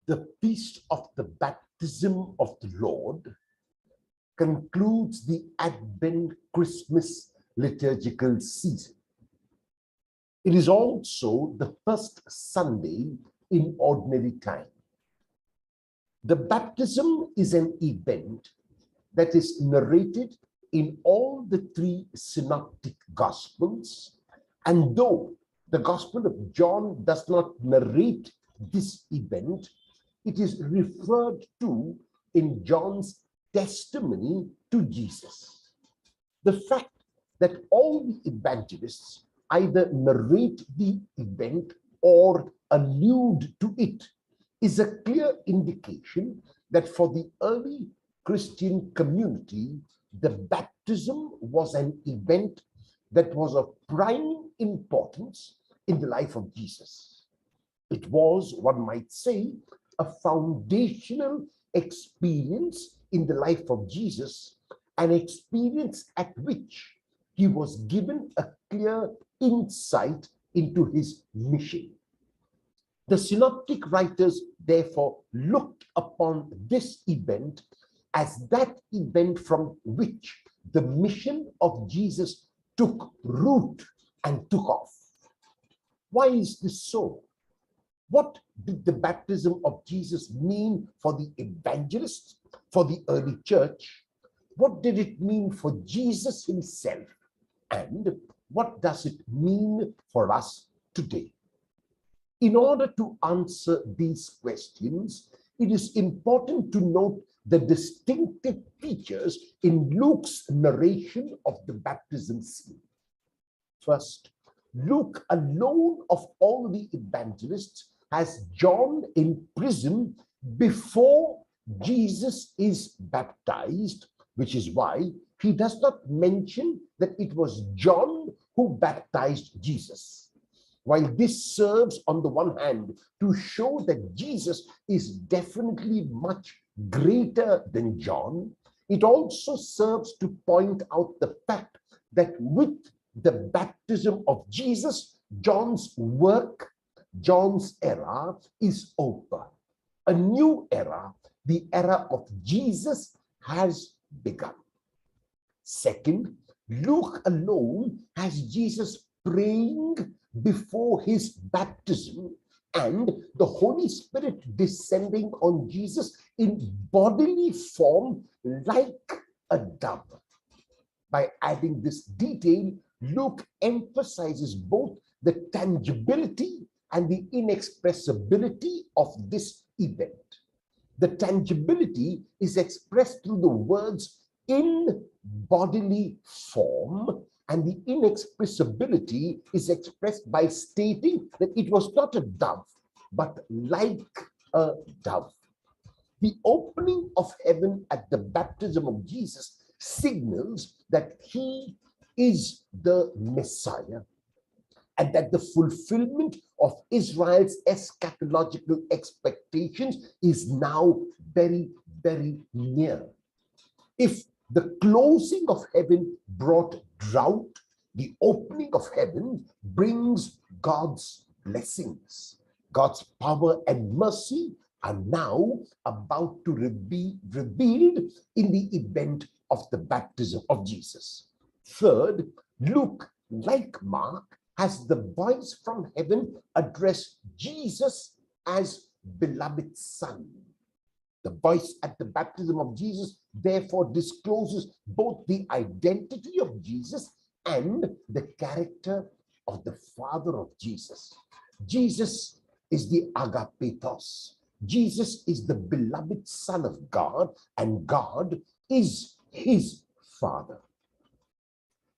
The feast of the baptism of the Lord concludes the Advent Christmas liturgical season. It is also the first Sunday in ordinary time. The baptism is an event that is narrated in all the three synoptic gospels, and though the Gospel of John does not narrate this event, it is referred to in John's testimony to Jesus. The fact that all the evangelists either narrate the event or allude to it is a clear indication that for the early Christian community, the baptism was an event that was of prime importance in the life of Jesus. It was, one might say, a foundational experience in the life of Jesus, an experience at which he was given a clear insight into his mission. The synoptic writers therefore looked upon this event as that event from which the mission of Jesus took root and took off. Why is this so? What did the baptism of Jesus mean for the evangelists, for the early church? What did it mean for Jesus himself? And what does it mean for us today? In order to answer these questions, it is important to note the distinctive features in Luke's narration of the baptism scene. First, Luke alone of all the evangelists has John in prison before Jesus is baptized, which is why he does not mention that it was John who baptized Jesus. While this serves on the one hand to show that Jesus is definitely much greater than John, it also serves to point out the fact that with the baptism of Jesus, John's work, John's era is over. A new era, the era of Jesus, has begun. Second, Luke alone has Jesus praying before his baptism and the Holy Spirit descending on Jesus in bodily form like a dove. By adding this detail, Luke emphasizes both the tangibility and the inexpressibility of this event. The tangibility is expressed through the words in bodily form, and the inexpressibility is expressed by stating that it was not a dove, but like a dove. The opening of heaven at the baptism of Jesus signals that he is the Messiah, and that the fulfillment of Israel's eschatological expectations is now very, very near. If the closing of heaven brought drought, the opening of heaven brings God's blessings. God's power and mercy are now about to be revealed in the event of the baptism of Jesus. Third, Luke, like Mark, has the voice from heaven address Jesus as beloved Son. The voice at the baptism of Jesus therefore discloses both the identity of Jesus and the character of the Father of Jesus. Jesus is the agapetos. Jesus is the beloved Son of God, and God is his Father.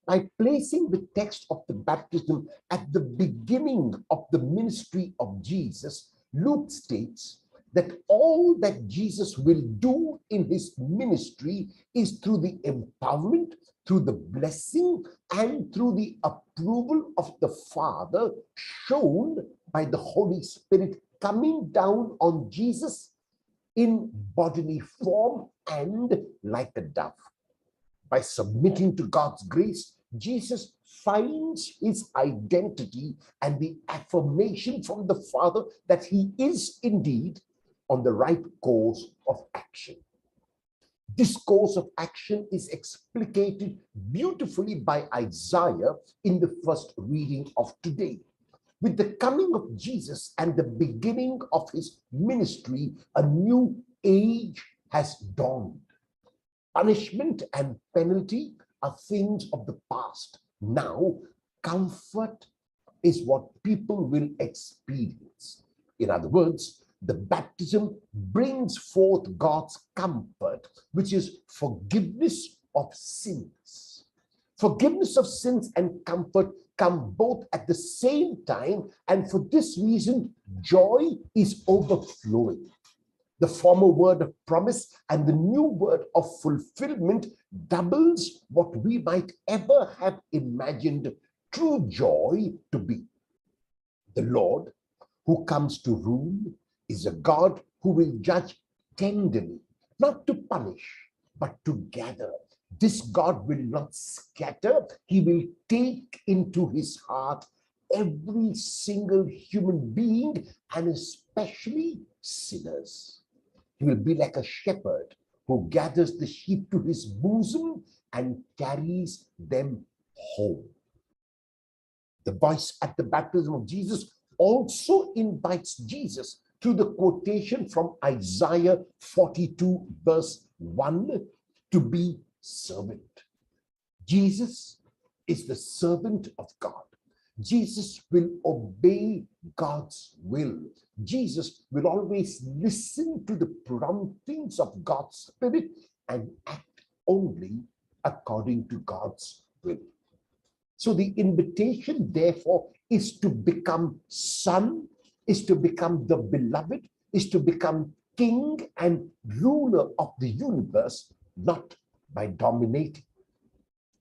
By placing the text of the baptism at the beginning of the ministry of Jesus, Luke states that all that Jesus will do in his ministry is through the empowerment, through the blessing, and through the approval of the Father shown by the Holy Spirit coming down on Jesus in bodily form and like a dove. By submitting to God's grace, Jesus finds his identity and the affirmation from the Father that he is indeed on the right course of action. This course of action is explicated beautifully by Isaiah in the first reading of today. With the coming of Jesus and the beginning of his ministry, a new age has dawned. Punishment and penalty are things of the past. Now, comfort is what people will experience. In other words, the baptism brings forth God's comfort, which is forgiveness of sins. Forgiveness of sins and comfort come both at the same time, and for this reason, joy is overflowing. The former word of promise and the new word of fulfillment doubles what we might ever have imagined true joy to be. The Lord, who comes to rule, is a God who will judge tenderly, not to punish, but to gather. This God will not scatter. He will take into his heart every single human being, and especially sinners. He will be like a shepherd who gathers the sheep to his bosom and carries them home. The voice at the baptism of Jesus also invites Jesus through the quotation from Isaiah 42 verse 1 to be servant. Jesus is the servant of God. Jesus will obey God's will. Jesus will always listen to the promptings of God's Spirit and act only according to God's will. So the invitation, therefore, is to become son, is to become the beloved, is to become king and ruler of the universe, not by dominating,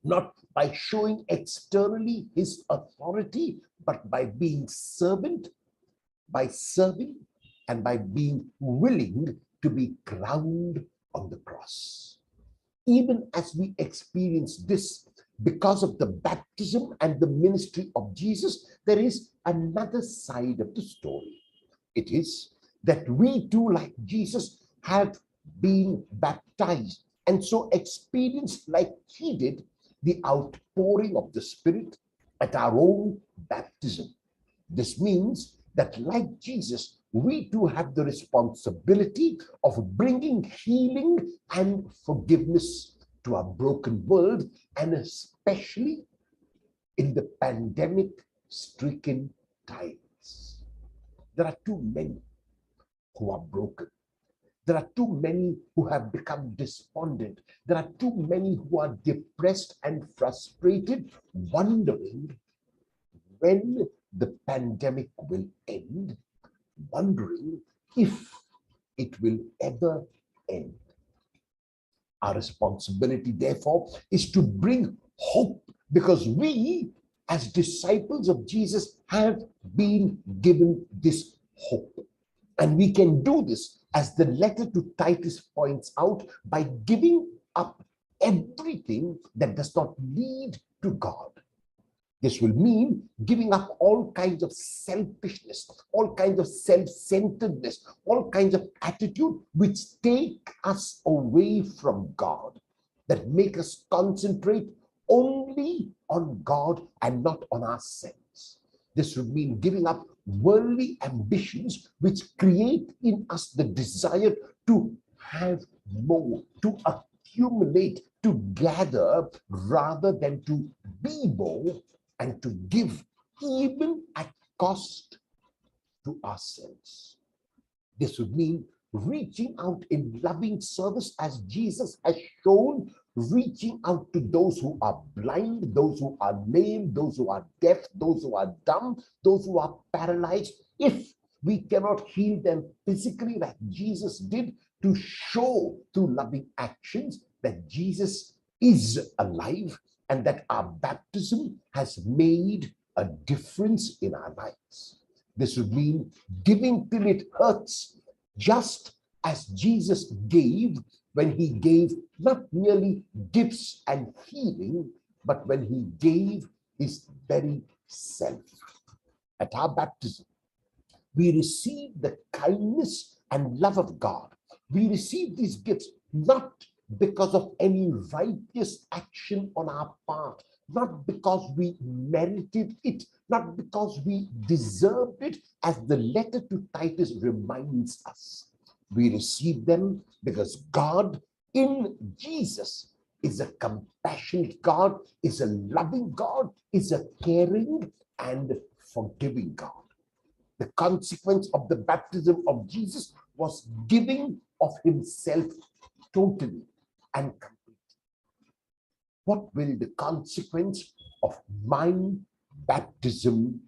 not by showing externally his authority, but by being servant, by serving, and by being willing to be crowned on the cross. Even as we experience this, because of the baptism and the ministry of Jesus, there is another side of the story. It is that we too, like Jesus, have been baptized and so experienced, like he did, the outpouring of the Spirit at our own baptism. This means that, like Jesus, we too have the responsibility of bringing healing and forgiveness to our broken world, and especially in the pandemic-stricken times. There are too many who are broken. There are too many who have become despondent. There are too many who are depressed and frustrated, wondering when the pandemic will end, wondering if it will ever end. Our responsibility, therefore, is to bring hope, because we, as disciples of Jesus, have been given this hope. And we can do this, as the letter to Titus points out, by giving up everything that does not lead to God. This will mean giving up all kinds of selfishness, all kinds of self-centeredness, all kinds of attitude which take us away from God, that make us concentrate only on God and not on ourselves. This would mean giving up worldly ambitions which create in us the desire to have more, to accumulate, to gather, rather than to be more and to give, even at cost to ourselves. This would mean reaching out in loving service, as Jesus has shown, reaching out to those who are blind, those who are lame, those who are deaf, those who are dumb, those who are paralyzed. If we cannot heal them physically like Jesus did, to show through loving actions that Jesus is alive and that our baptism has made a difference in our lives. This would mean giving till it hurts, just as Jesus gave, when he gave not merely gifts and healing, but when he gave his very self. At our baptism, we receive the kindness and love of God. We receive these gifts not because of any righteous action on our part, not because we merited it, not because we deserved it, as the letter to Titus reminds us. We receive them because God in Jesus is a compassionate God, is a loving God, is a caring and forgiving God. The consequence of the baptism of Jesus was giving of himself totally and completely. What will the consequence of my baptism